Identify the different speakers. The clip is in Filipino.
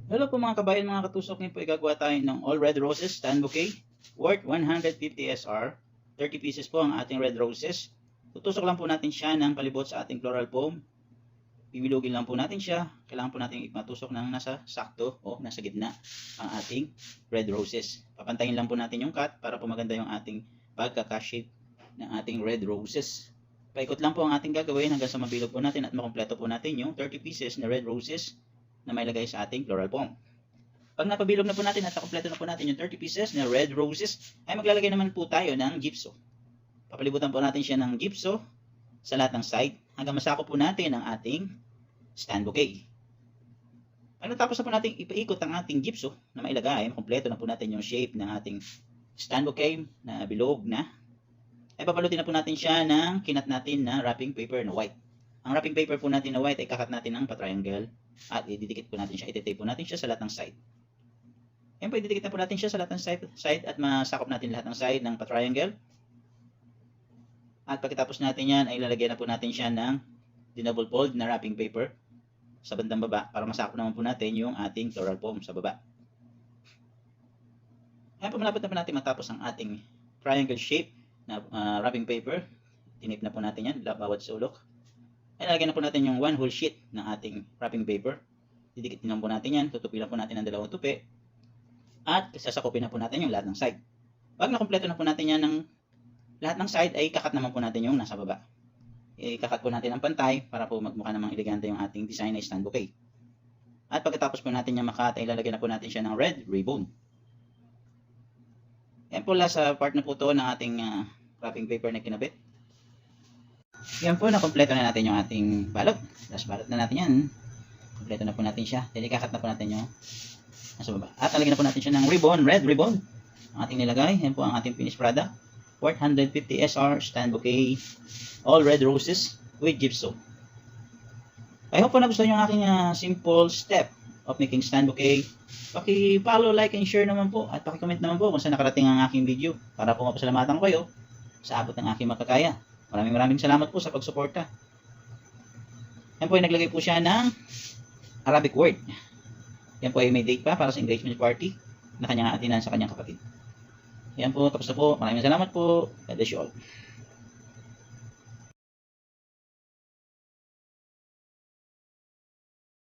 Speaker 1: Hello po mga kabayan, mga katusok, ngayon po igagawa tayo ng all red roses stand bouquet worth 150 SR. 30 pieces po ang ating red roses. Tutusok lang po natin siya ng palibot sa ating floral foam. Bibilugin lang po natin siya. Kailangan po natin ipatusok ng nasa sakto o nasa gitna ang ating red roses. Papantayin lang po natin yung cut para po maganda yung ating pagkaka-shape ng ating red roses. Paikot lang po ang ating gagawin hanggang sa mabilog po natin at makompleto po natin yung 30 pieces na red roses na may lagay sa ating floral foam. Pag napabilog na po natin at nakompleto na po natin yung 30 pieces na red roses, ay maglalagay naman po tayo ng gypso. Papalibutan po natin siya ng gypso sa lahat ng side hanggang masako po natin ang ating stand bouquet. Pag natapos na po natin ipaikot ang ating gypso na mailagay, kompleto na po natin yung shape ng ating stand bouquet na bilog na, ay papalutin na po natin siya ng kinat natin na wrapping paper na white. Ang wrapping paper po natin na white ay kakat natin ng pa-triangle at ididikit po natin siya, ititape po natin siya sa lahat ng side. Yan po, ididikit na po natin siya sa lahat ng side at masakop natin lahat ng side ng pa-triangle. At pagkatapos natin yan, ay lalagyan na po natin siya ng double fold na wrapping paper sa bandang baba para masakop naman po natin yung ating floral foam sa baba. Yan po, malapit na po natin matapos ang ating triangle shape na wrapping paper. Tinip na po natin yan, bawat sulok. Ay lalagyan na po natin yung one whole sheet ng ating wrapping paper. Didikit din po natin yan, tutupi lang po natin ang dalawang tupi. At sasakupin na po natin yung lahat ng side. Pag nakompleto na po natin yan ng lahat ng side, ay kakat naman po natin yung nasa baba. Ikakat po natin ang pantay para po magmukha namang elegante yung ating design na stand bouquet. At pagkatapos po natin yung makat, ay lalagyan na po natin siya ng red ribbon. Yan po last part na po to ng ating wrapping paper na kinabit. Yan po, nakompleto na natin yung ating balot. Last balot na natin yan. Kompleto na po natin siya. Then ikakat na po natin yung nasa baba. At lalagyan na po natin siya ng ribbon, red ribbon. Ang ating nilagay. Yan po ang ating finished product. 450 SR stand bouquet. All red roses with gypso. I hope po nagustuhan yung aking simple step of making stand bouquet. Paki-follow, like, and share naman po. At paki-comment naman po kung saan nakarating ang aking video. Para po mapasalamatan ko kayo sa abot ng aking makakaya. Maraming salamat po sa pagsuporta. Yan po ay naglagay po siya ng Arabic word. Yan po ay may date pa para sa engagement party na kanyang atinan sa kanyang kapatid. Yan po, tapos na po. Maraming salamat po. God bless you all.